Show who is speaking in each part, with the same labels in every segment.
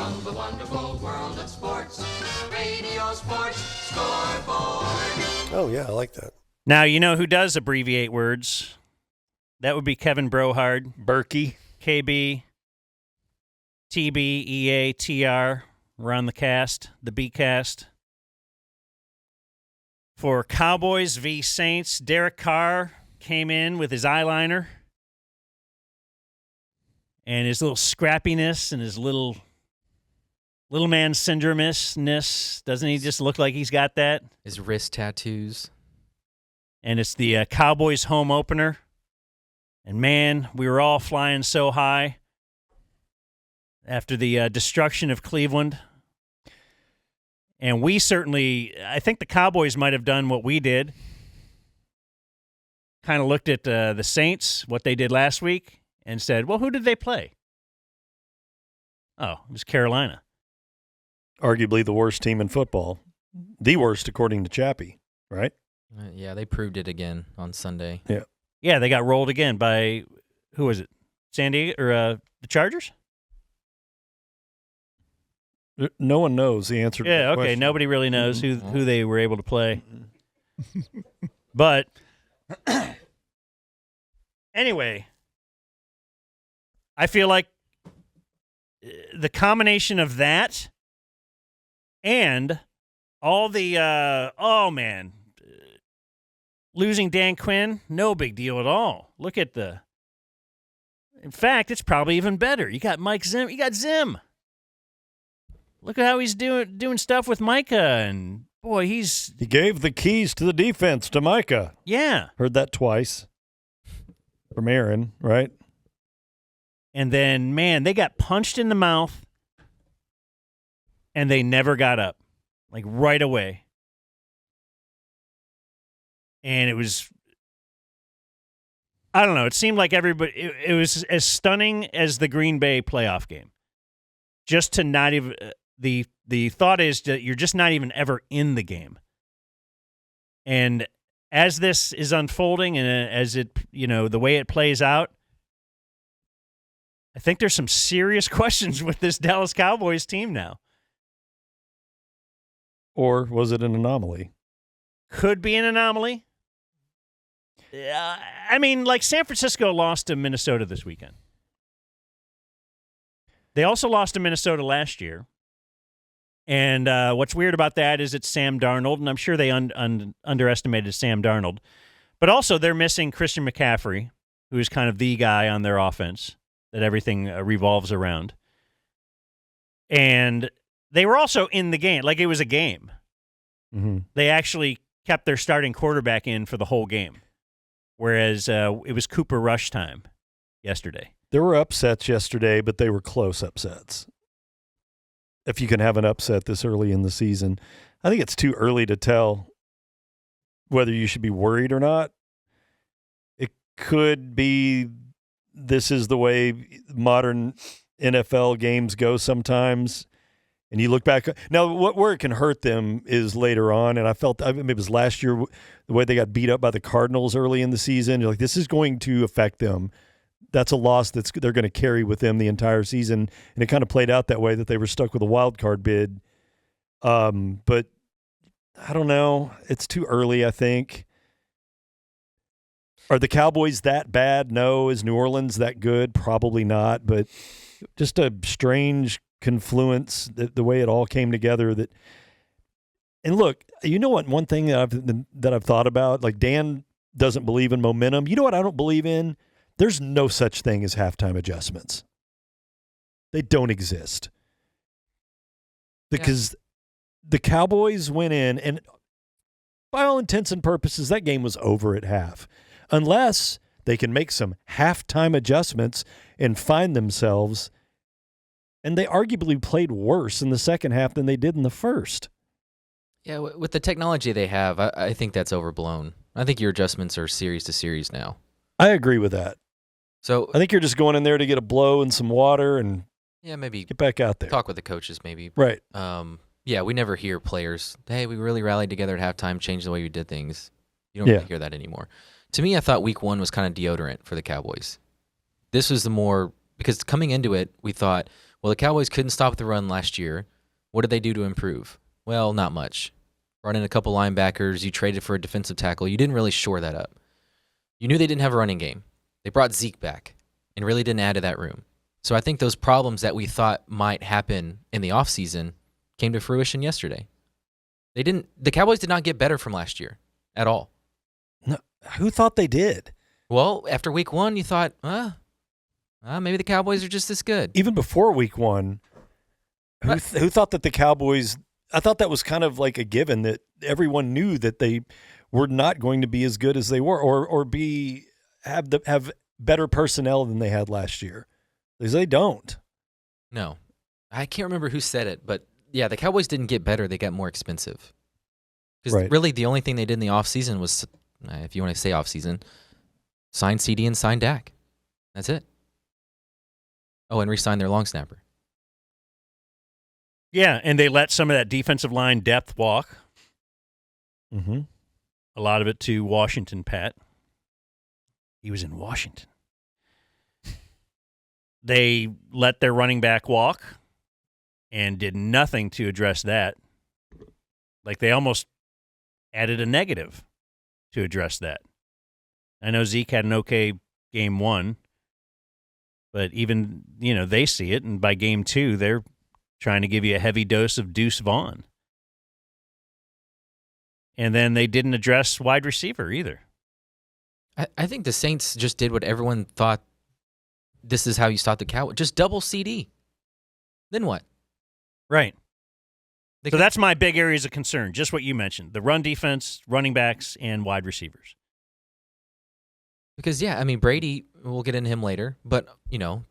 Speaker 1: around the wonderful world of sports. Radio Sports Scoreboard.
Speaker 2: Oh, yeah, I like that.
Speaker 3: Now, you know who does abbreviate words? That would be Kevin Brohard.
Speaker 2: Berkey.
Speaker 3: KB, TB, EA, TR. We're on the cast, the B-cast. For Cowboys v. Saints, Derek Carr came in with his eyeliner and his little scrappiness and his little man syndrome-ness. Doesn't he just look like he's got that?
Speaker 4: His wrist tattoos.
Speaker 3: And it's the Cowboys home opener. And, man, we were all flying so high after the destruction of Cleveland. And we certainly, I think the Cowboys might have done what we did. Kind of looked at the Saints, what they did last week, and said, well, who did they play? Oh, it was Carolina.
Speaker 2: Arguably the worst team in football. The worst, according to Chappie, right?
Speaker 4: Yeah, they proved it again on Sunday.
Speaker 2: Yeah.
Speaker 3: Yeah, they got rolled again by, who was it? San Diego, or the Chargers?
Speaker 2: No one knows the answer to
Speaker 3: Yeah,
Speaker 2: that
Speaker 3: okay.
Speaker 2: question.
Speaker 3: Nobody really knows who they were able to play. But anyway, I feel like the combination of that and all the, losing Dan Quinn, no big deal at all. Look at in fact, it's probably even better. You got Mike Zim. You got Zim. Look at how he's doing stuff with Micah, and boy, he
Speaker 2: gave the keys to the defense to Micah.
Speaker 3: Yeah.
Speaker 2: Heard that twice from Aaron, right?
Speaker 3: And then, man, they got punched in the mouth, and they never got up, like right away. And it was, I don't know, it seemed like everybody, it was as stunning as the Green Bay playoff game. Just to not even, the thought is that you're just not even ever in the game. And as this is unfolding and as it, the way it plays out, I think there's some serious questions with this Dallas Cowboys team now.
Speaker 2: Or was it an anomaly?
Speaker 3: Could be an anomaly. I mean, like San Francisco lost to Minnesota this weekend. They also lost to Minnesota last year. And what's weird about that is it's Sam Darnold, and I'm sure they underestimated Sam Darnold. But also they're missing Christian McCaffrey, who is kind of the guy on their offense that everything revolves around. And they were also in the game, like it was a game.
Speaker 2: Mm-hmm.
Speaker 3: They actually kept their starting quarterback in for the whole game, whereas it was Cooper Rush time yesterday.
Speaker 2: There were upsets yesterday, but they were close upsets. If you can have an upset this early in the season, I think it's too early to tell whether you should be worried or not. It could be this is the way modern NFL games go sometimes. And you look back now, where it can hurt them is later on. And I mean, it was last year the way they got beat up by the Cardinals early in the season. You're like, this is going to affect them. That's a loss they're going to carry with them the entire season. And it kind of played out that way, that they were stuck with a wild card bid. But I don't know. It's too early, I think. Are the Cowboys that bad? No. Is New Orleans that good? Probably not. But just a strange confluence, the way it all came together. And look, you know what? One thing that I've thought about, like Dan doesn't believe in momentum. You know what I don't believe in? There's no such thing as halftime adjustments. They don't exist. Because the Cowboys went in, and by all intents and purposes, that game was over at half. Unless they can make some halftime adjustments and find themselves, and they arguably played worse in the second half than they did in the first.
Speaker 4: Yeah, with the technology they have, I think that's overblown. I think your adjustments are series to series now.
Speaker 2: I agree with that.
Speaker 4: So
Speaker 2: I think you're just going in there to get a blow and some water and
Speaker 4: maybe
Speaker 2: get back out there.
Speaker 4: Talk with the coaches maybe.
Speaker 2: Right.
Speaker 4: We never hear players, hey, we really rallied together at halftime, changed the way we did things. You don't really hear that anymore. To me, I thought week one was kind of deodorant for the Cowboys. This was the more, because coming into it, we thought Well, the Cowboys couldn't stop the run last year. What did they do to improve? Well, not much. Brought in a couple linebackers. You traded for a defensive tackle. You didn't really shore that up. You knew they didn't have a running game. They brought Zeke back and really didn't add to that room. So I think those problems that we thought might happen in the offseason came to fruition yesterday. The Cowboys did not get better from last year at all.
Speaker 2: No, who thought they did?
Speaker 4: Well, after week 1, you thought, maybe the Cowboys are just this good.
Speaker 2: Even before week 1, who thought that the Cowboys, I thought that was kind of like a given that everyone knew that they were not going to be as good as they were or have better personnel than they had last year. Because they don't.
Speaker 4: No. I can't remember who said it, but yeah, the Cowboys didn't get better. They got more expensive. Because really the only thing they did in the offseason was, if you want to say offseason, sign CD and sign Dak. That's it. Oh, and re-sign their long snapper.
Speaker 3: Yeah, and they let some of that defensive line depth walk.
Speaker 2: Mm-hmm.
Speaker 3: A lot of it to Washington, Pat. He was in Washington. They let their running back walk and did nothing to address that. Like they almost added a negative to address that. I know Zeke had an okay game 1, but even, they see it, and by game 2, they're trying to give you a heavy dose of Deuce Vaughn. And then they didn't address wide receiver either.
Speaker 4: I think the Saints just did what everyone thought this is how you stop the Cowboys. Just double CD. Then what?
Speaker 3: Right. So that's my big areas of concern, just what you mentioned. The run defense, running backs, and wide receivers.
Speaker 4: Because, Brady, we'll get into him later, but,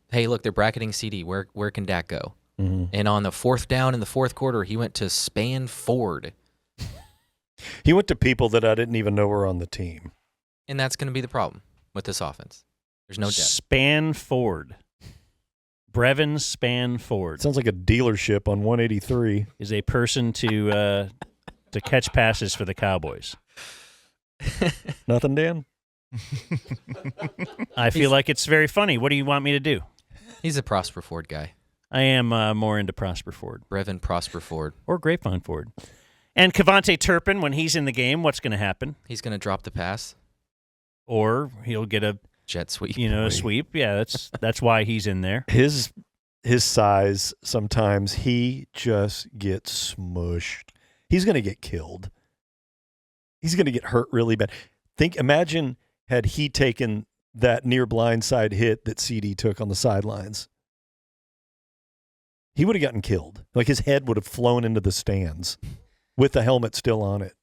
Speaker 4: hey, look, they're bracketing CD. Where can Dak go?
Speaker 2: Mm-hmm.
Speaker 4: And on the 4th down in the 4th quarter, he went to Span Ford.
Speaker 2: He went to people that I didn't even know were on the team.
Speaker 4: And that's going to be the problem with this offense. There's no depth.
Speaker 3: Span Ford. Brevin Span Ford.
Speaker 2: Sounds like a dealership on 183.
Speaker 3: Is a person to catch passes for the Cowboys.
Speaker 2: Nothing, Dan?
Speaker 3: I feel like it's very funny. What do you want me to do?
Speaker 4: He's a Prosper Ford guy.
Speaker 3: I am more into Prosper Ford.
Speaker 4: Brevin Prosper Ford.
Speaker 3: Or Grapevine Ford. And KaVontae Turpin, when he's in the game, what's going to happen?
Speaker 4: He's going to drop the pass.
Speaker 3: Or he'll get a
Speaker 4: jet sweep.
Speaker 3: A sweep. Yeah, that's why he's in there.
Speaker 2: His size, sometimes he just gets smushed. He's going to get killed. He's going to get hurt really bad. Imagine had he taken that near blindside hit that CD took on the sidelines. He would have gotten killed. Like his head would have flown into the stands with the helmet still on it.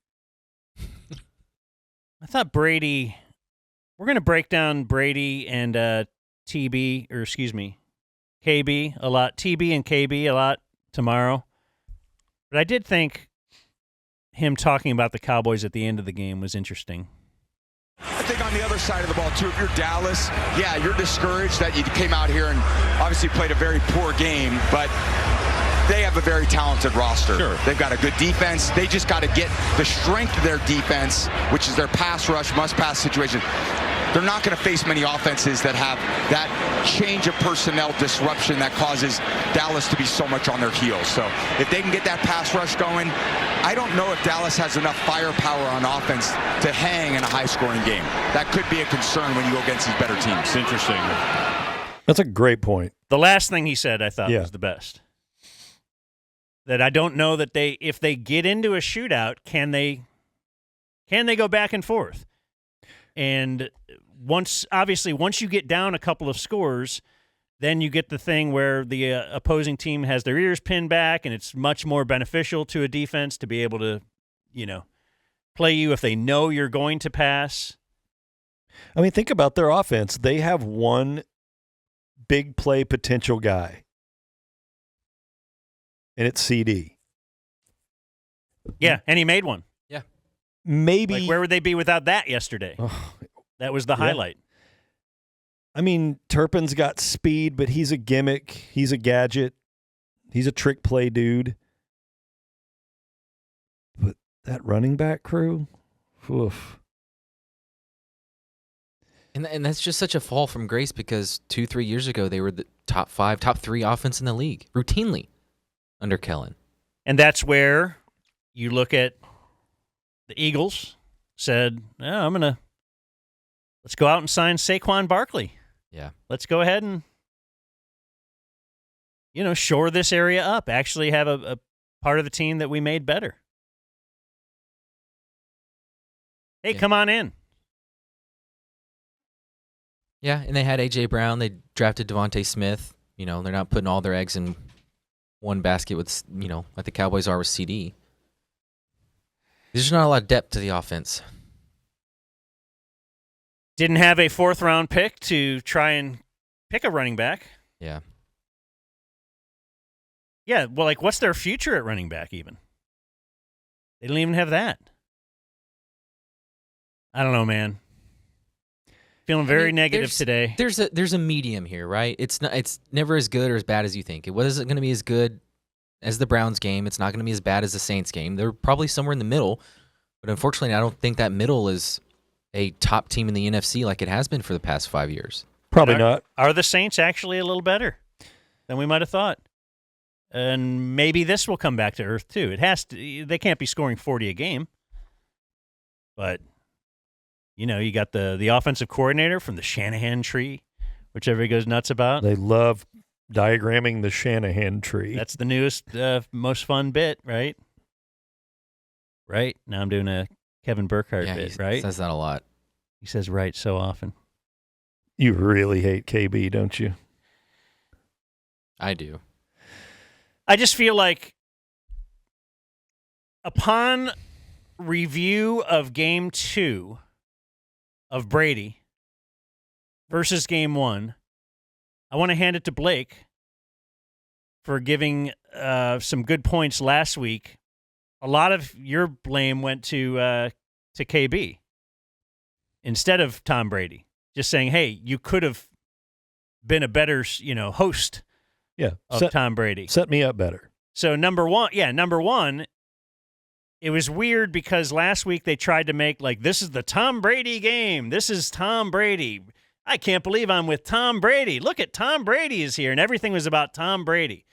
Speaker 3: I thought Brady. We're going to break down Brady and KB a lot. TB and KB a lot tomorrow. But I did think him talking about the Cowboys at the end of the game was interesting.
Speaker 5: I think on the other side of the ball, too, if you're Dallas, you're discouraged that you came out here and obviously played a very poor game, but they have a very talented roster.
Speaker 6: Sure.
Speaker 5: They've got a good defense. They just got to get the strength of their defense, which is their pass rush, must-pass situation. They're not going to face many offenses that have that change of personnel disruption that causes Dallas to be so much on their heels. So if they can get that pass rush going, I don't know if Dallas has enough firepower on offense to hang in a high-scoring game. That could be a concern when you go against these better teams.
Speaker 6: It's interesting.
Speaker 2: That's a great point.
Speaker 3: The last thing he said I thought was the best. That I don't know that if they get into a shootout, can they go back and forth? And once you get down a couple of scores, then you get the thing where the opposing team has their ears pinned back, and it's much more beneficial to a defense to be able to, play you if they know you're going to pass.
Speaker 2: I mean, think about their offense. They have one big play potential guy, and it's CD.
Speaker 3: Yeah, and he made one.
Speaker 4: Yeah.
Speaker 2: Maybe.
Speaker 3: Like, where would they be without that yesterday? That was the highlight.
Speaker 2: I mean, Turpin's got speed, but he's a gimmick. He's a gadget. He's a trick play dude. But that running back crew, oof.
Speaker 4: And that's just such a fall from grace because 2-3 years ago they were the top 5, top 3 offense in the league routinely under Kellen.
Speaker 3: And that's where you look at the Eagles said, let's go out and sign Saquon Barkley.
Speaker 4: Yeah.
Speaker 3: Let's go ahead and, shore this area up, actually have a part of the team that we made better. Hey, Come on in.
Speaker 4: Yeah, and they had A.J. Brown. They drafted Devontae Smith. They're not putting all their eggs in one basket with, like the Cowboys are with CD. There's just not a lot of depth to the offense.
Speaker 3: Didn't have a 4th-round pick to try and pick a running back.
Speaker 4: Yeah.
Speaker 3: Yeah, well, what's their future at running back even? They didn't even have that. I don't know, man. Feeling very negative today.
Speaker 4: There's a medium here, right? It's never as good or as bad as you think. It wasn't going to be as good as the Browns game. It's not going to be as bad as the Saints game. They're probably somewhere in the middle, but unfortunately, I don't think that middle is a top team in the NFC like it has been for the past 5 years.
Speaker 2: Probably not.
Speaker 3: Are the Saints actually a little better than we might have thought? And maybe this will come back to earth too. It has to. They can't be scoring 40 a game, but. You got the offensive coordinator from the Shanahan tree, which everybody goes nuts about.
Speaker 2: They love diagramming the Shanahan tree.
Speaker 3: That's the newest, most fun bit, right? Right? Now I'm doing a Kevin Burkhardt bit, right?
Speaker 4: He says that a lot.
Speaker 3: He says right so often.
Speaker 2: You really hate KB, don't you?
Speaker 4: I do.
Speaker 3: I just feel like upon review of Game 2 of Brady versus Game 1, I want to hand it to Blake for giving some good points last week. A lot of your blame went to KB instead of Tom Brady. Just saying, hey, you could have been a better, host of Tom Brady.
Speaker 2: Set me up better.
Speaker 3: So number one, it was weird because last week they tried to make this is the Tom Brady game. This is Tom Brady. I can't believe I'm with Tom Brady. Look at Tom Brady is here. And everything was about Tom Brady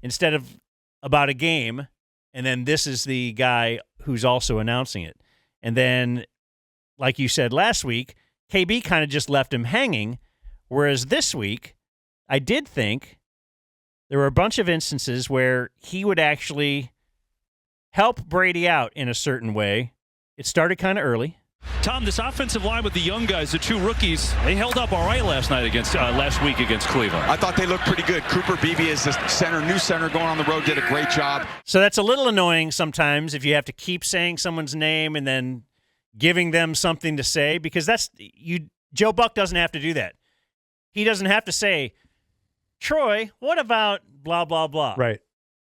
Speaker 3: instead of about a game. And then this is the guy who's also announcing it. And then, like you said last week, KB kind of just left him hanging. Whereas this week, I did think there were a bunch of instances where he would actually help Brady out in a certain way. It started kind of early.
Speaker 6: Tom, this offensive line with the young guys, the 2 rookies, they held up all right last week against Cleveland.
Speaker 5: I thought they looked pretty good. Cooper Beebe is the new center going on the road, did a great job.
Speaker 3: So that's a little annoying sometimes if you have to keep saying someone's name and then giving them something to say, because Joe Buck doesn't have to do that. He doesn't have to say, Troy, what about blah, blah, blah.
Speaker 2: Right.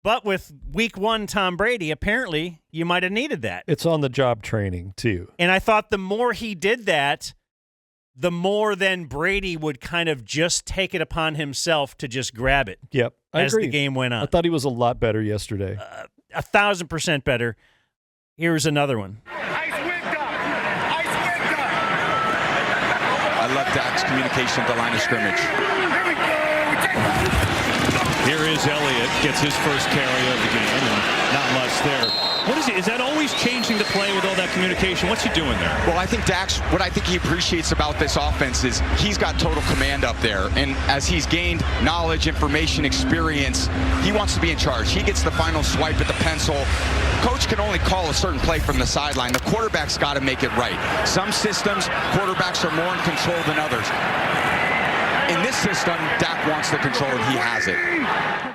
Speaker 3: But with week 1 Tom Brady, apparently you might have needed that.
Speaker 2: It's on the job training, too.
Speaker 3: And I thought the more he did that, the more then Brady would kind of just take it upon himself to just grab it.
Speaker 2: Yep, I
Speaker 3: as
Speaker 2: agree.
Speaker 3: the game went on.
Speaker 2: I thought he was a lot better yesterday.
Speaker 3: 1,000% better. Here's another one.
Speaker 5: I love Dak's communication at the line of scrimmage.
Speaker 6: Here is Elliott, gets his first carry of the game, and not much there. What is it? Is that always changing the play with all that communication? What's he doing there?
Speaker 5: Well, I think what I think he appreciates about this offense is he's got total command up there. And as he's gained knowledge, information, experience, he wants to be in charge. He gets the final swipe at the pencil. Coach can only call a certain play from the sideline. The quarterback's got to make it right. Some systems, quarterbacks are more in control than others. In this system, Dak wants the control, and he has it.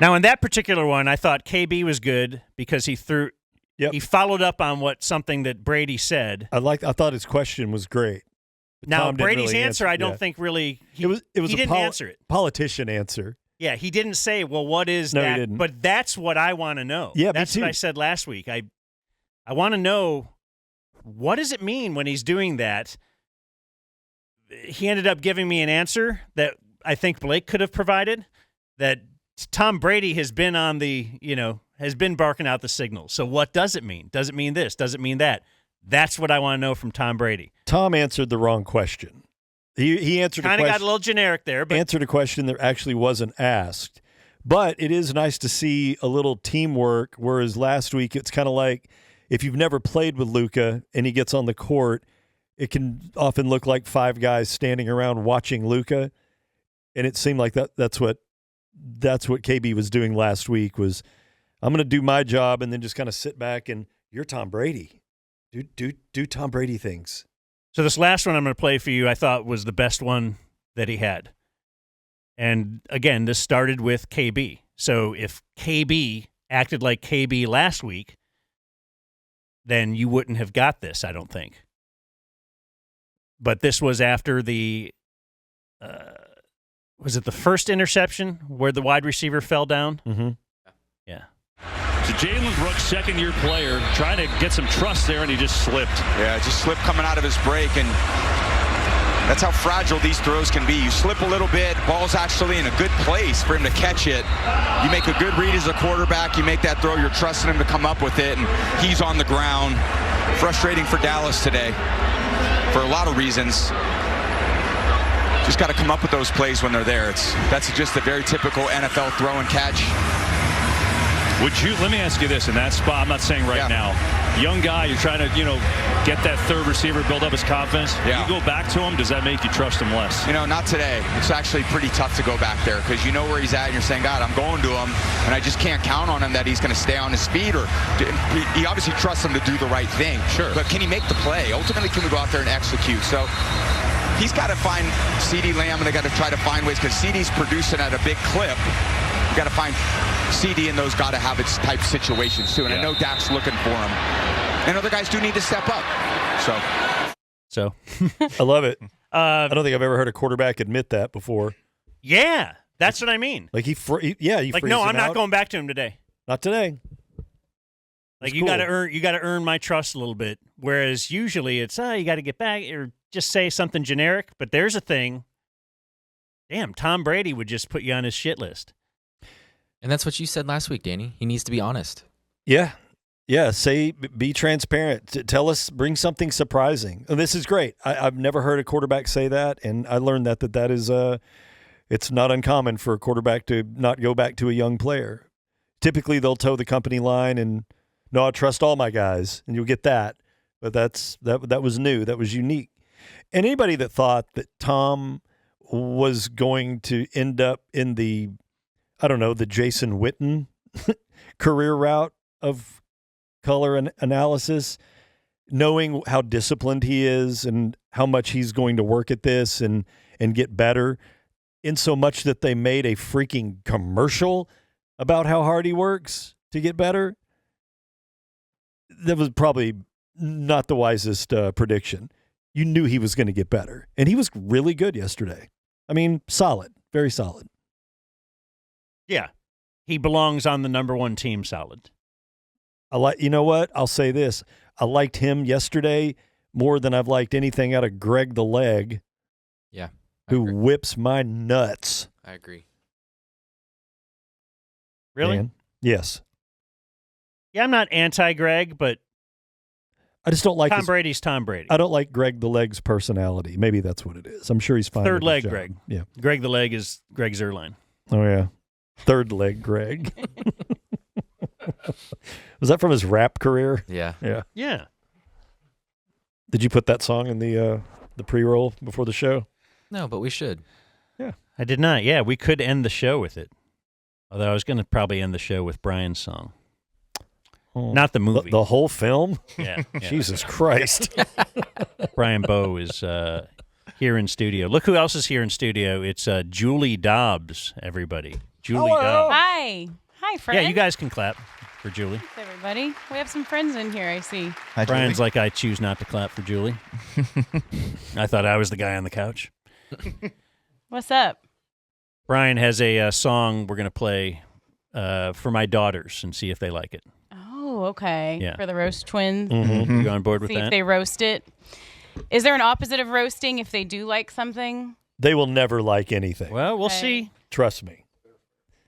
Speaker 3: Now, in that particular one, I thought KB was good because he threw.
Speaker 2: Yep.
Speaker 3: He followed up on something that Brady said.
Speaker 2: I thought his question was great.
Speaker 3: Now,
Speaker 2: Tom didn't
Speaker 3: Brady's
Speaker 2: really
Speaker 3: answer, I don't think really.
Speaker 2: It was
Speaker 3: he
Speaker 2: a
Speaker 3: didn't answer it.
Speaker 2: Politician answer.
Speaker 3: Yeah, he didn't say, well, what is
Speaker 2: No,
Speaker 3: that?
Speaker 2: he didn't.
Speaker 3: But that's what I want to know.
Speaker 2: Yeah,
Speaker 3: that's
Speaker 2: me too.
Speaker 3: what I said last week. I want to know, what does it mean when he's doing that? He ended up giving me an answer that I think Blake could have provided, that Tom Brady has been on has been barking out the signals. So what does it mean? Does it mean this? Does it mean that? That's what I want to know from Tom Brady.
Speaker 2: Tom answered the wrong question. He answered
Speaker 3: Kind of got a little generic there, but
Speaker 2: answered a question that actually wasn't asked. But it is nice to see a little teamwork, whereas last week it's kind of like if you've never played with Luka and he gets on the court, it can often look like 5 guys standing around watching Luka. And it seemed like that's what KB was doing last week was I'm going to do my job and then just kind of sit back and you're Tom Brady. Do Tom Brady things.
Speaker 3: So this last one I'm going to play for you, I thought was the best one that he had. And again, this started with KB. So if KB acted like KB last week, then you wouldn't have got this, I don't think. But this was after the, was it the first interception where the wide receiver fell down?
Speaker 2: Mm-hmm.
Speaker 3: Yeah.
Speaker 6: So Jalen Brooks, second-year player, trying to get some trust there, and he just slipped.
Speaker 5: Yeah, just slipped coming out of his break, and that's how fragile these throws can be. You slip a little bit, ball's actually in a good place for him to catch it. You make a good read as a quarterback, you make that throw, you're trusting him to come up with it, and he's on the ground. Frustrating for Dallas today for a lot of reasons. Just got to come up with those plays when they're there. That's just a very typical NFL throw and catch.
Speaker 6: Let me ask you this, in that spot, I'm not saying right now, young guy, you're trying to, get that third receiver, build up his confidence.
Speaker 5: Yeah.
Speaker 6: You go back to him, does that make you trust him less?
Speaker 5: Not today. It's actually pretty tough to go back there because you know where he's at and you're saying, God, I'm going to him, and I just can't count on him that he's going to stay on his feet. Or he obviously trusts him to do the right thing.
Speaker 6: Sure.
Speaker 5: But can he make the play? Ultimately, can we go out there and execute? So he's got to find CeeDee Lamb, and they got to try to find ways because CeeDee's producing at a big clip. You got to find CeeDee and those got to have its type situations too. And I know Dak's looking for him. And other guys do need to step up.
Speaker 3: So
Speaker 2: I love it. I don't think I've ever heard a quarterback admit that before.
Speaker 3: Yeah, that's what I mean.
Speaker 2: Like he frees
Speaker 3: no, I'm
Speaker 2: him
Speaker 3: not
Speaker 2: out.
Speaker 3: going back to him today.
Speaker 2: Not today.
Speaker 3: Like
Speaker 2: It's
Speaker 3: you
Speaker 2: cool.
Speaker 3: got to earn my trust a little bit. Whereas usually it's you got to get back or just say something generic. But there's a thing. Damn, Tom Brady would just put you on his shit list.
Speaker 4: And that's what you said last week, Danny. He needs to be honest.
Speaker 2: Yeah. Be transparent. Tell us, bring something surprising. And this is great. I've never heard a quarterback say that, and I learned that is it's not uncommon for a quarterback to not go back to a young player. Typically, they'll toe the company line and no, I trust all my guys, and you'll get that. But that was new. That was unique. And anybody that thought that Tom was going to end up in the Jason Witten career route of color and analysis, knowing how disciplined he is and how much he's going to work at this and get better, in so much that they made a freaking commercial about how hard he works to get better. That was probably not the wisest prediction. You knew he was going to get better, and he was really good yesterday. I mean, solid, very solid.
Speaker 3: Yeah, he belongs on the number one team. Solid.
Speaker 2: You know what? I'll say this: I liked him yesterday more than I've liked anything out of Greg the Leg.
Speaker 4: Yeah,
Speaker 2: who whips my nuts.
Speaker 4: I agree.
Speaker 3: Really?
Speaker 2: Dan? Yes.
Speaker 3: Yeah, I'm not anti-Greg, but
Speaker 2: I just don't like
Speaker 3: Tom Brady's Tom Brady.
Speaker 2: I don't like Greg the Leg's personality. Maybe that's what it is. I'm sure he's fine.
Speaker 3: Third
Speaker 2: with his
Speaker 3: leg
Speaker 2: job.
Speaker 3: Greg.
Speaker 2: Yeah.
Speaker 3: Greg the Leg is Greg Zuerlein.
Speaker 2: Oh yeah. Third leg Greg. Was that from his rap career?
Speaker 4: Yeah.
Speaker 2: Yeah.
Speaker 3: Yeah.
Speaker 2: Did you put that song in the pre-roll before the show?
Speaker 4: No, but we should.
Speaker 2: Yeah.
Speaker 3: I did not. Yeah, we could end the show with it. Although I was going to probably end the show with Brian's song.
Speaker 2: Oh.
Speaker 3: Not the movie.
Speaker 2: The whole film?
Speaker 3: Yeah.
Speaker 2: Jesus Christ.
Speaker 3: Brian Bowe is here in studio. Look who else is here in studio. It's Julie Dobbs, everybody. Julie Dobbs.
Speaker 7: Hi. Hi, friends.
Speaker 3: Yeah, you guys can clap for Julie.
Speaker 7: Thanks, everybody. We have some friends in here, I see.
Speaker 8: Hi,
Speaker 3: Brian's
Speaker 8: Julie.
Speaker 3: like, I choose not to clap for Julie. I thought I was the guy on the couch.
Speaker 7: What's up?
Speaker 3: Brian has a song we're going to play for my daughters and see if they like it.
Speaker 7: Oh, okay.
Speaker 3: Yeah.
Speaker 7: For the roast twins.
Speaker 3: You on board with
Speaker 7: See
Speaker 3: that?
Speaker 7: if they roast it. Is there an opposite of roasting if they do like something?
Speaker 2: They will never like anything.
Speaker 3: Well, we'll
Speaker 7: Okay.
Speaker 3: see.
Speaker 2: Trust me.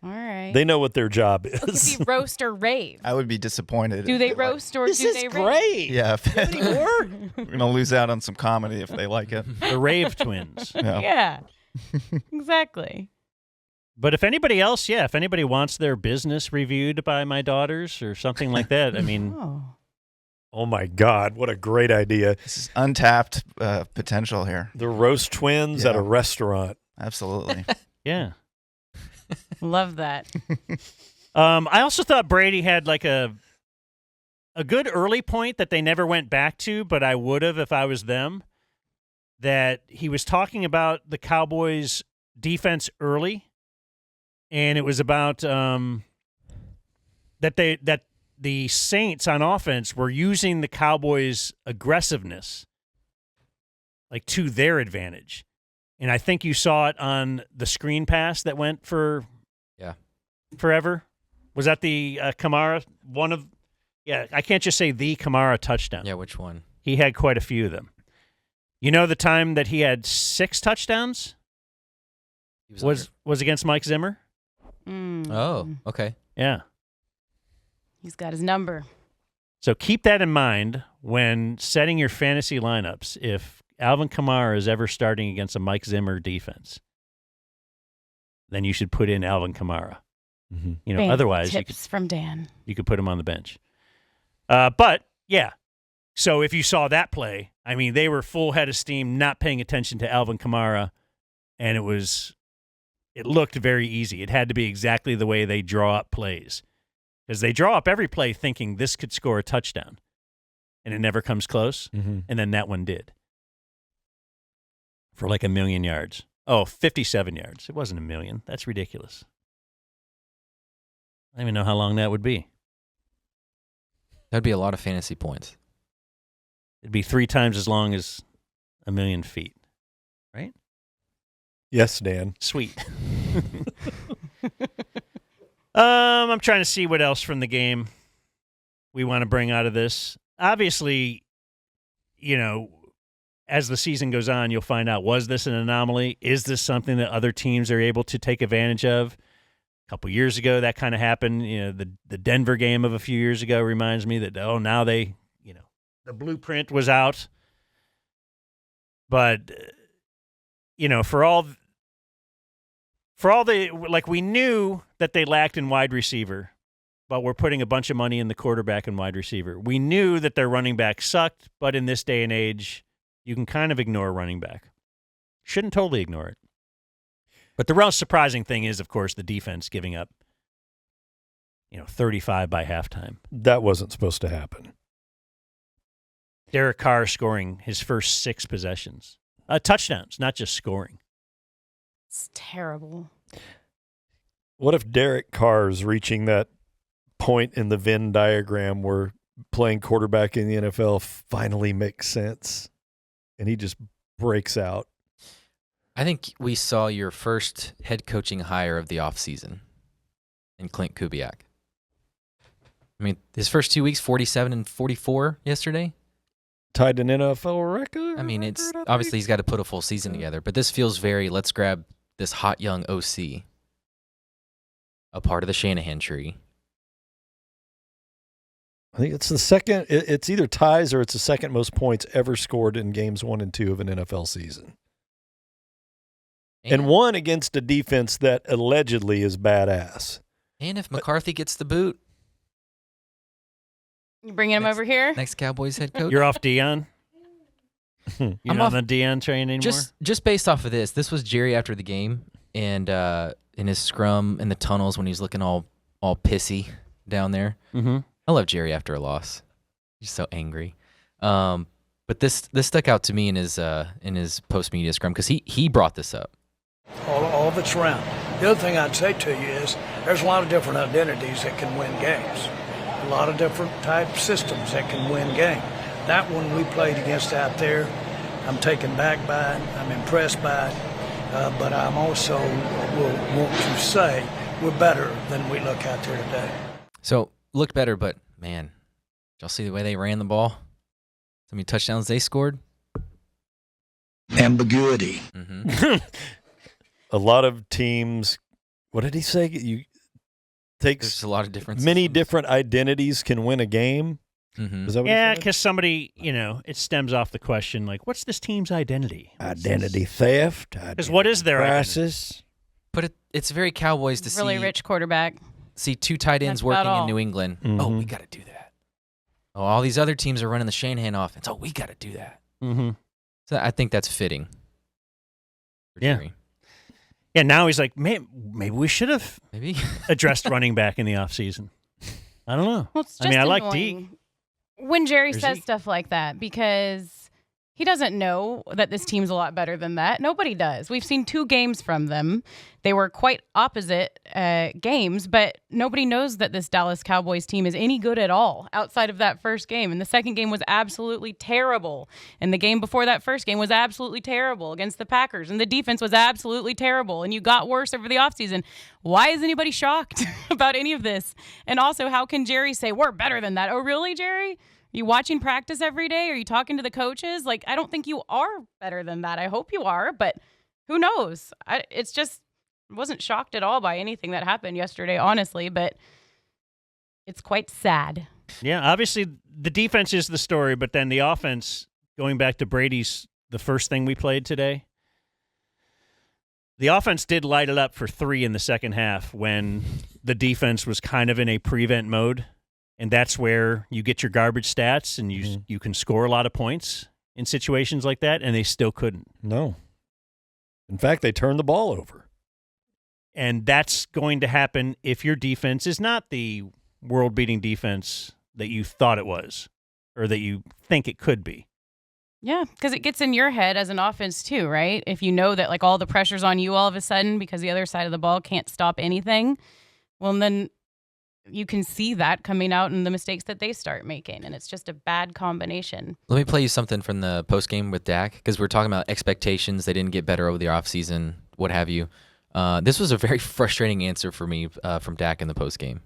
Speaker 7: All right.
Speaker 2: They know what their job
Speaker 7: It could
Speaker 2: is.
Speaker 7: be roast or rave.
Speaker 8: I would be disappointed.
Speaker 7: Do they roast or
Speaker 2: This
Speaker 7: do
Speaker 2: is
Speaker 7: they rave?
Speaker 2: great.
Speaker 8: Yeah, we're gonna lose out on some comedy if they like it.
Speaker 3: The Rave Twins.
Speaker 7: Yeah. Exactly.
Speaker 3: But if anybody else, if anybody wants their business reviewed by my daughters or something like that, I mean,
Speaker 2: Oh my God, what a great idea.
Speaker 8: This is untapped potential here.
Speaker 2: The roast twins at a restaurant.
Speaker 8: Absolutely.
Speaker 3: yeah.
Speaker 7: Love that.
Speaker 3: I also thought Brady had like a good early point that they never went back to, but I would have if I was them. That he was talking about the Cowboys' defense early, and it was about that the Saints on offense were using the Cowboys' aggressiveness like to their advantage. And I think you saw it on the screen pass that went for forever. Was that the Kamara I can't just say the Kamara touchdown.
Speaker 4: Yeah, which one?
Speaker 3: He had quite a few of them. You know the time that he had 6 touchdowns
Speaker 4: He
Speaker 3: was against Mike Zimmer?
Speaker 4: Oh, okay.
Speaker 3: Yeah.
Speaker 7: He's got his number.
Speaker 3: So keep that in mind when setting your fantasy lineups. If Alvin Kamara is ever starting against a Mike Zimmer defense, then you should put in Alvin Kamara.
Speaker 2: Mm-hmm.
Speaker 3: You know,
Speaker 7: Fancy
Speaker 3: otherwise
Speaker 7: tips from Dan.
Speaker 3: you could put him on the bench. But yeah, so if you saw that play, I mean, they were full head of steam, not paying attention to Alvin Kamara, and it looked very easy. It had to be exactly the way they draw up plays, because they draw up every play thinking this could score a touchdown, and it never comes close.
Speaker 2: Mm-hmm.
Speaker 3: And then that one did for like 1,000,000 yards. Oh, 57 yards. It wasn't 1,000,000. That's ridiculous. I don't even know how long that would be.
Speaker 4: That'd be a lot of fantasy points.
Speaker 3: It'd be 3 times as long as 1,000,000 feet, right?
Speaker 2: Yes, Dan.
Speaker 3: Sweet. I'm trying to see what else from the game we want to bring out of this. Obviously, you know, as the season goes on, you'll find out, was this an anomaly? Is this something that other teams are able to take advantage of? A couple years ago, that kind of happened. You know, the Denver game of a few years ago reminds me that, now they, the blueprint was out. But, for all the, like, we knew that they lacked in wide receiver, but we're putting a bunch of money in the quarterback and wide receiver. We knew that their running back sucked, but in this day and age, you can kind of ignore running back. Shouldn't totally ignore it. But the real surprising thing is, of course, the defense giving up, 35 by halftime.
Speaker 2: That wasn't supposed to happen.
Speaker 3: Derek Carr scoring his first 6 possessions. Touchdowns, not just scoring.
Speaker 7: It's terrible.
Speaker 2: What if Derek Carr's reaching that point in the Venn diagram where playing quarterback in the NFL finally makes sense and he just breaks out?
Speaker 4: I think we saw your first head coaching hire of the offseason in Clint Kubiak. I mean, his first 2 weeks, 47 and 44 yesterday.
Speaker 2: Tied an NFL record?
Speaker 4: I mean, it's obviously he's got to put a full season together, but this feels very, let's grab this hot young OC, a part of the Shanahan tree.
Speaker 2: I think it's the second. It's either ties or it's the second most points ever scored in games 1 and 2 of an NFL season. And one against a defense that allegedly is badass.
Speaker 4: And if McCarthy gets the boot,
Speaker 7: You bringing him over here?
Speaker 4: next Cowboys head coach.
Speaker 3: You're off Dion? You're
Speaker 4: I'm
Speaker 3: not
Speaker 4: off-
Speaker 3: on the Dion train anymore?
Speaker 4: Just based off of this was Jerry after the game, and in his scrum in the tunnels when he was looking all pissy down there.
Speaker 3: Mm-hmm.
Speaker 4: I love Jerry after a loss. He's so angry. But this stuck out to me in his post media scrum because he brought this up.
Speaker 9: All of it's around. The other thing I'd say to you is there's a lot of different identities that can win games. A lot of different type systems that can win games. That one we played against out there, I'm taken back by it. I'm impressed by it. But I'm also will want to say we're better than we look out there today.
Speaker 4: So looked better, but man, did y'all see the way they ran the ball? How many touchdowns they scored?
Speaker 9: Ambiguity.
Speaker 4: Mm-hmm.
Speaker 2: A lot of teams, what did he say? takes
Speaker 4: There's a lot of differences.
Speaker 2: many different identities can win a game.
Speaker 4: Mm-hmm.
Speaker 2: Is that what
Speaker 3: Yeah,
Speaker 2: he said?
Speaker 3: because somebody, it stems off the question, like, what's this team's identity?
Speaker 2: Identity theft.
Speaker 3: Because what is their identity?
Speaker 2: crisis?
Speaker 4: But it's very Cowboys to
Speaker 7: Really
Speaker 4: see
Speaker 7: rich quarterback.
Speaker 4: see two tight ends
Speaker 7: That's about
Speaker 4: working in
Speaker 7: all.
Speaker 4: New England. Oh,
Speaker 2: Mhm.
Speaker 4: we got to do that. Oh, all these other teams are running the Shanahan offense. Oh, we got to do that.
Speaker 3: Mm-hmm.
Speaker 4: So I think that's fitting. For
Speaker 3: Yeah.
Speaker 4: Jerry.
Speaker 3: Yeah, now he's like, maybe we should have
Speaker 4: Maybe.
Speaker 3: addressed running back in the offseason. I don't know.
Speaker 7: Well, it's
Speaker 3: I
Speaker 7: just
Speaker 3: mean, I like
Speaker 7: annoying when Jerry
Speaker 3: Is
Speaker 7: says
Speaker 3: he?
Speaker 7: stuff like that because he doesn't know that this team's a lot better than that. Nobody does. We've seen 2 games from them. They were quite opposite games, but nobody knows that this Dallas Cowboys team is any good at all outside of that first game. And the second game was absolutely terrible. And the game before that first game was absolutely terrible against the Packers. And the defense was absolutely terrible. And you got worse over the offseason. Why is anybody shocked about any of this? And also, how can Jerry say, we're better than that? Oh, really, Jerry? Are you watching practice every day? Are you talking to the coaches? Like, I don't think you are better than that. I hope you are, but who knows? It's just, I wasn't shocked at all by anything that happened yesterday, honestly, but it's quite sad.
Speaker 3: Yeah, obviously the defense is the story, but then the offense, going back to Brady's, the first thing we played today, the offense did light it up for 3 in the second half when the defense was kind of in a prevent mode. And that's where you get your garbage stats and you can score a lot of points in situations like that, and they still couldn't.
Speaker 2: No. In fact, they turned the ball over.
Speaker 3: And that's going to happen if your defense is not the world-beating defense that you thought it was or that you think it could be.
Speaker 7: Yeah, because it gets in your head as an offense too, right? If you know that like all the pressure's on you all of a sudden because the other side of the ball can't stop anything, well, then you can see that coming out in the mistakes that they start making, and it's just a bad combination.
Speaker 4: Let me play you something from the postgame with Dak, because we're talking about expectations. They didn't get better over the offseason, what have you. This was a very frustrating answer for me from Dak in the postgame.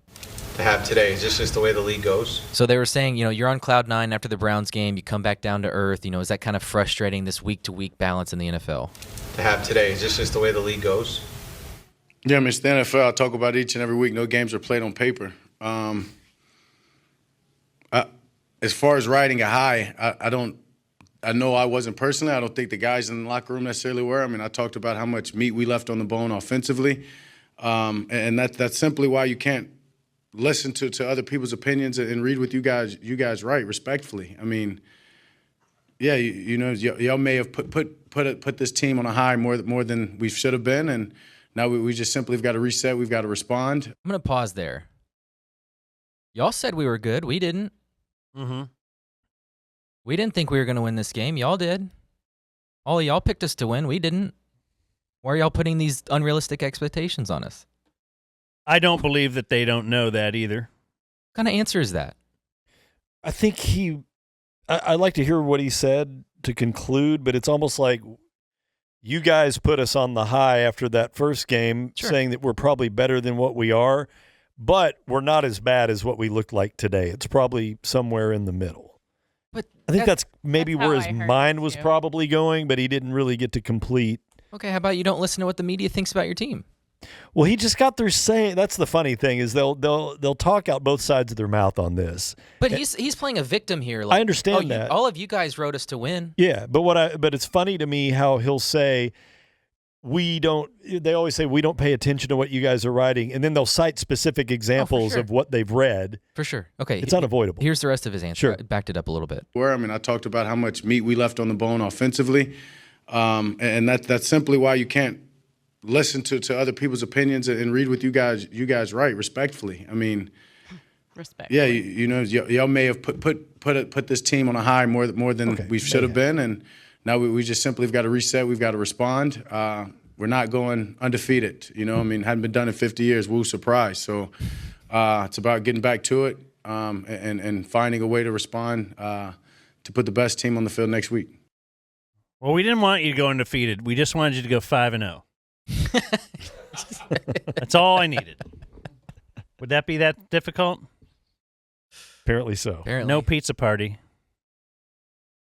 Speaker 10: To have today, is this just the way the league goes?
Speaker 4: So they were saying, you're on cloud 9 after the Browns game. You come back down to earth. Is that kind of frustrating, this week-to-week balance in the NFL?
Speaker 10: To have today, is this just the way the league goes?
Speaker 11: Yeah, I mean, it's the NFL. I talk about each and every week. No games are played on paper. As far as riding a high, I know I wasn't personally. I don't think the guys in the locker room necessarily were. I mean, I talked about how much meat we left on the bone offensively. And that's simply why you can't listen to other people's opinions and read what you guys write respectfully. I mean, yeah, y'all may have put this team on a high more than we should have been, and now we just simply have got to reset. We've got to respond.
Speaker 4: I'm going to pause there. Y'all said we were good. We didn't.
Speaker 3: Mm-hmm.
Speaker 4: We didn't think we were going to win this game. Y'all did. All of y'all picked us to win. We didn't. Why are y'all putting these unrealistic expectations on us?
Speaker 3: I don't believe that they don't know that either.
Speaker 4: What kind of answer is that?
Speaker 2: I think I'd like to hear what he said to conclude, but it's almost like you guys put us on the high after that first game,
Speaker 4: Sure.
Speaker 2: saying that we're probably better than what we are, but we're not as bad as what we looked like today. It's probably somewhere in the middle.
Speaker 4: But
Speaker 2: I think that's maybe
Speaker 7: that's how
Speaker 2: where
Speaker 7: I
Speaker 2: his
Speaker 7: heard
Speaker 2: mind
Speaker 7: it,
Speaker 2: was
Speaker 7: too.
Speaker 2: probably going, but he didn't really get to complete.
Speaker 4: Okay, how about you don't listen to what the media thinks about your team?
Speaker 2: Well, he just got through saying, that's the funny thing, is they'll talk out both sides of their mouth on this.
Speaker 4: But he's playing a victim here.
Speaker 2: I understand that.
Speaker 4: All of you guys wrote us to win.
Speaker 2: Yeah, but it's funny to me how he'll say they always say we don't pay attention to what you guys are writing, and then they'll cite specific examples
Speaker 4: sure.
Speaker 2: of what they've read.
Speaker 4: For sure. Okay.
Speaker 2: It's unavoidable.
Speaker 4: Here's the rest of his answer.
Speaker 2: Sure.
Speaker 4: I backed it up a little bit.
Speaker 11: I mean, I talked about how much meat we left on the bone offensively, and that's simply why you can't listen to other people's opinions and read what you guys write respectfully. I mean,
Speaker 7: Respect.
Speaker 11: yeah, y'all may have put this team on a high more than we should have been, and now we just simply have got to reset. We've got to respond. We're not going undefeated. I mean, hadn't been done in 50 years. Woo, surprise. So it's about getting back to it and finding a way to respond to put the best team on the field next week.
Speaker 3: Well, we didn't want you to go undefeated. We just wanted you to go 5-0. That's all I needed. Would that be that difficult?
Speaker 2: Apparently so.
Speaker 4: Apparently.
Speaker 3: No pizza party.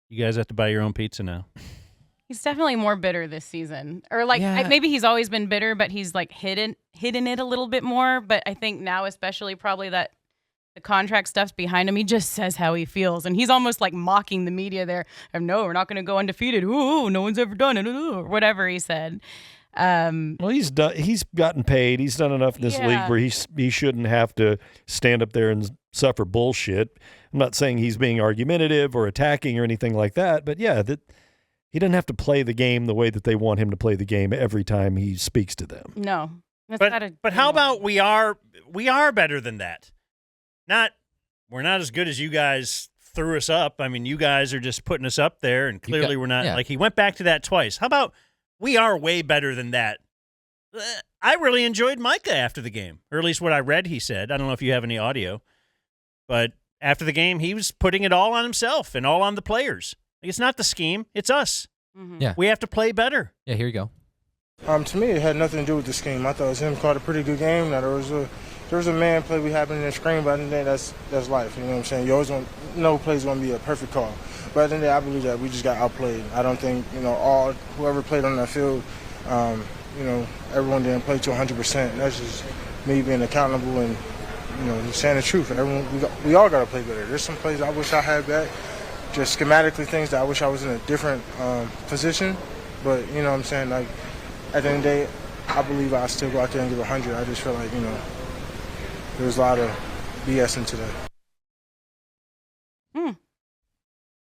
Speaker 3: You guys have to buy your own pizza now.
Speaker 7: He's definitely more bitter this season. Or like maybe he's always been bitter, but he's like hidden it a little bit more. But I think now especially probably that the contract stuff's behind him. He just says how he feels. And he's almost like mocking the media there. No, we're not going to go undefeated. Ooh, no one's ever done it. Or whatever he said.
Speaker 2: Well, he's gotten paid. He's done enough in this league where he shouldn't have to stand up there and suffer bullshit. I'm not saying he's being argumentative or attacking or anything like that. But, yeah, he doesn't have to play the game the way that they want him to play the game every time he speaks to them.
Speaker 7: No.
Speaker 3: But how about we are better than that? We're not as good as you guys threw us up. I mean, you guys are just putting us up there, and clearly we're not. Yeah. Like, he went back to that twice. How about we are way better than that? I really enjoyed Micah after the game, or at least what I read he said. I don't know if you have any audio, but after the game, he was putting it all on himself and all on the players. It's not the scheme. It's us.
Speaker 7: Mm-hmm.
Speaker 4: Yeah.
Speaker 3: We have to play better.
Speaker 4: Yeah, here you go.
Speaker 12: To me, it had nothing to do with the scheme. I thought it was him called a pretty good game. Now, there was a man play we happened in the screen, but at the end of the day, that's life. You know what I'm saying? You always want no play's going to be a perfect call. But at the end of the day, I believe that we just got outplayed. I don't think whoever played on that field, everyone didn't play to 100%. That's just me being accountable and saying the truth. We all got to play better. There's some plays I wish I had back, just schematically things that I wish I was in a different position. But you know what I'm saying? Like at the end of the day, I believe I still go out there and give 100. I just feel like there was a lot of BS into that.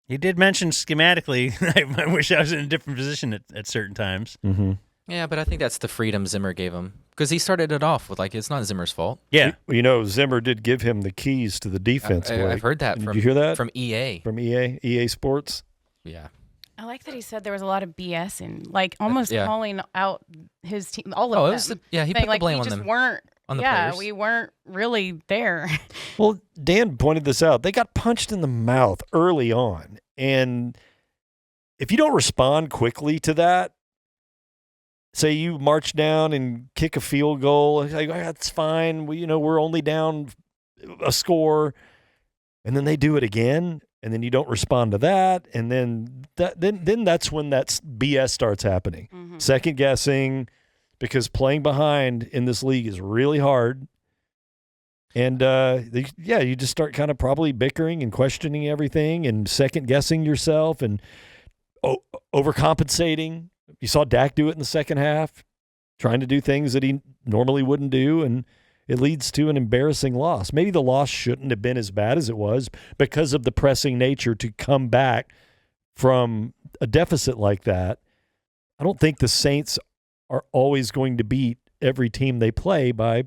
Speaker 3: He did mention schematically, I wish I was in a different position at certain times.
Speaker 2: Mm-hmm.
Speaker 4: Yeah, but I think that's the freedom Zimmer gave him because he started it off with it's not Zimmer's fault.
Speaker 3: Yeah.
Speaker 2: Zimmer did give him the keys to the defense.
Speaker 4: I've heard that.
Speaker 2: Did you hear that?
Speaker 4: From EA.
Speaker 2: From EA Sports?
Speaker 4: Yeah.
Speaker 7: I like that he said there was a lot of BS and almost calling out his team, all of them.
Speaker 4: He put the blame on them. On the players.
Speaker 7: We weren't really there.
Speaker 2: Well, Dan pointed this out. They got punched in the mouth early on. And if you don't respond quickly to that, say you march down and kick a field goal, that's fine. We're only down a score. And then they do it again. And then you don't respond to that. And then that's when that BS starts happening. Mm-hmm. Second guessing. Because playing behind in this league is really hard. And, you just start kind of probably bickering and questioning everything and second-guessing yourself and overcompensating. You saw Dak do it in the second half, trying to do things that he normally wouldn't do, and it leads to an embarrassing loss. Maybe the loss shouldn't have been as bad as it was because of the pressing nature to come back from a deficit like that. I don't think the Saints are always going to beat every team they play by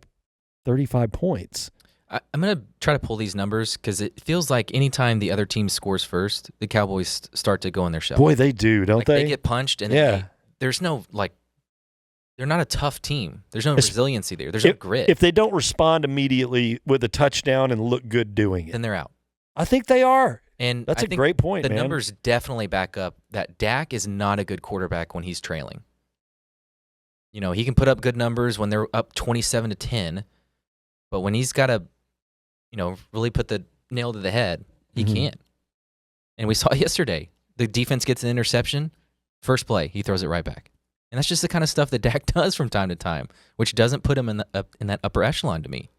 Speaker 2: 35 points.
Speaker 4: I'm going to try to pull these numbers because it feels like anytime the other team scores first, the Cowboys start to go in their shell.
Speaker 2: Boy, they do, don't they?
Speaker 4: They get punched, and there's no, they're not a tough team. There's no resiliency there. There's no grit.
Speaker 2: If they don't respond immediately with a touchdown and look good doing it,
Speaker 4: then they're out.
Speaker 2: I think they are.
Speaker 4: And
Speaker 2: that's
Speaker 4: a
Speaker 2: great point,
Speaker 4: man.
Speaker 2: The
Speaker 4: numbers definitely back up that Dak is not a good quarterback when he's trailing. He can put up good numbers when they're up 27-10, but when he's got to, really put the nail to the head, he can't. And we saw yesterday, the defense gets an interception, first play, he throws it right back. And that's just the kind of stuff that Dak does from time to time, which doesn't put him in that upper echelon to me.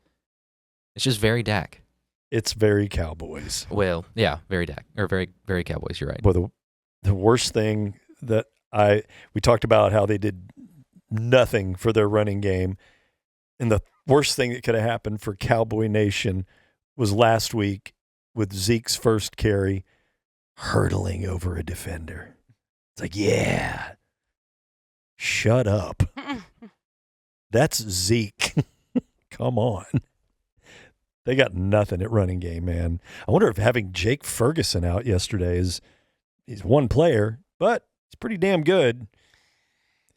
Speaker 4: It's just very Dak.
Speaker 2: It's very Cowboys.
Speaker 4: Well, yeah, very Dak, or very, very Cowboys, you're right.
Speaker 2: Well, the worst thing that we talked about how they did nothing for their running game. And the worst thing that could have happened for Cowboy Nation was last week with Zeke's first carry hurtling over a defender. It's like, yeah, shut up. That's Zeke. Come on. They got nothing at running game, man. I wonder if having Jake Ferguson out yesterday he's one player, but he's pretty damn good.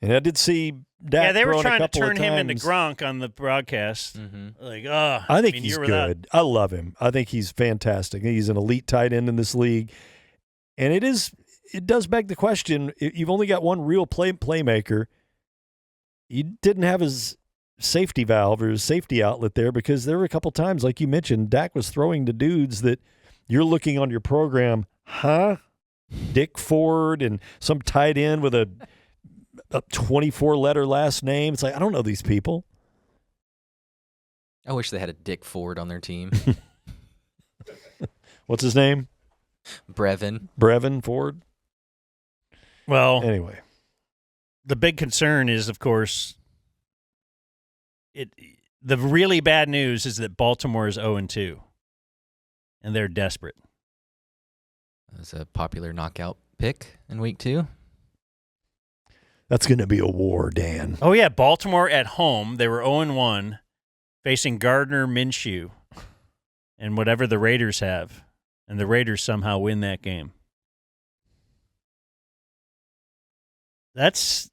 Speaker 2: And I did see Dak.
Speaker 3: Yeah, they were trying to
Speaker 2: turn
Speaker 3: him into Gronk on the broadcast.
Speaker 4: Mm-hmm.
Speaker 2: I think he's good. I love him. I think he's fantastic. He's an elite tight end in this league. And it does beg the question, you've only got one real playmaker. He didn't have his safety valve or his safety outlet there because there were a couple times, like you mentioned, Dak was throwing to dudes that you're looking on your program, huh? Dick Ford and some tight end with a 24-letter last name. It's like, I don't know these people.
Speaker 4: I wish they had a Dick Ford on their team.
Speaker 2: What's his name?
Speaker 4: Brevin
Speaker 2: Ford.
Speaker 3: Well,
Speaker 2: anyway,
Speaker 3: the big concern is, of course, the really bad news is that Baltimore is 0-2, and they're desperate.
Speaker 4: That's a popular knockout pick in week 2.
Speaker 2: That's going to be a war, Dan.
Speaker 3: Oh, yeah, Baltimore at home. They were 0-1, facing Gardner Minshew and whatever the Raiders have, and the Raiders somehow win that game. That's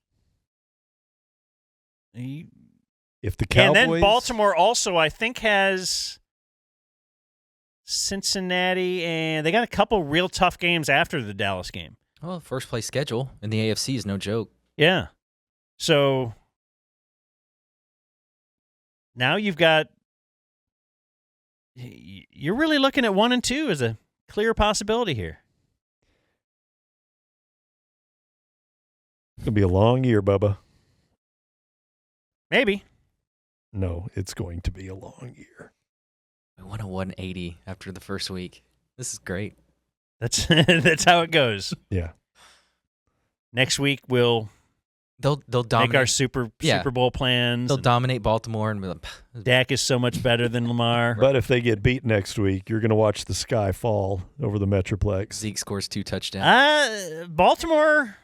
Speaker 2: if the Cowboys,
Speaker 3: and then Baltimore also, I think, has Cincinnati, and they got a couple real tough games after the Dallas game.
Speaker 4: Well, first place schedule in the AFC is no joke.
Speaker 3: Yeah. So now you're really looking at 1-2 as a clear possibility here.
Speaker 2: It's going to be a long year, Bubba.
Speaker 3: Maybe.
Speaker 2: No, it's going to be a long year.
Speaker 4: We won a 180 after the first week. This is great.
Speaker 3: That's that's how it goes.
Speaker 2: Yeah.
Speaker 4: Next week they'll dominate
Speaker 3: make our Super Bowl plans.
Speaker 4: They'll dominate Baltimore and be like,
Speaker 3: Dak is so much better than Lamar.
Speaker 2: But if they get beat next week, you're going to watch the sky fall over the Metroplex.
Speaker 4: Zeke scores 2 touchdowns.
Speaker 3: Baltimore,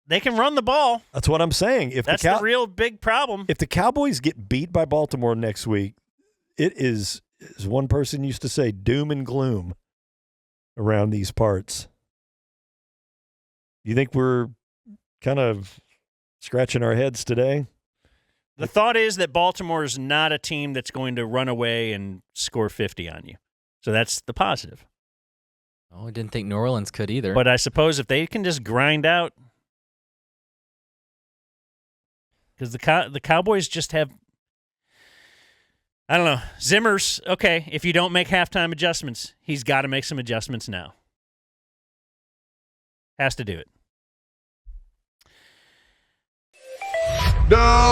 Speaker 3: they can run the ball.
Speaker 2: That's what I'm saying. If
Speaker 3: that's the real big problem.
Speaker 2: If the Cowboys get beat by Baltimore next week, it is, as one person used to say, doom and gloom around these parts. You think we're kind of scratching our heads today?
Speaker 3: The thought is that Baltimore is not a team that's going to run away and score 50 on you. So that's the positive.
Speaker 4: Oh, I didn't think New Orleans could either.
Speaker 3: But I suppose if they can just grind out, because the Cowboys just have, I don't know, Zimmer's, okay, if you don't make halftime adjustments, he's got to make some adjustments now. Has to do it.
Speaker 1: Dobbs.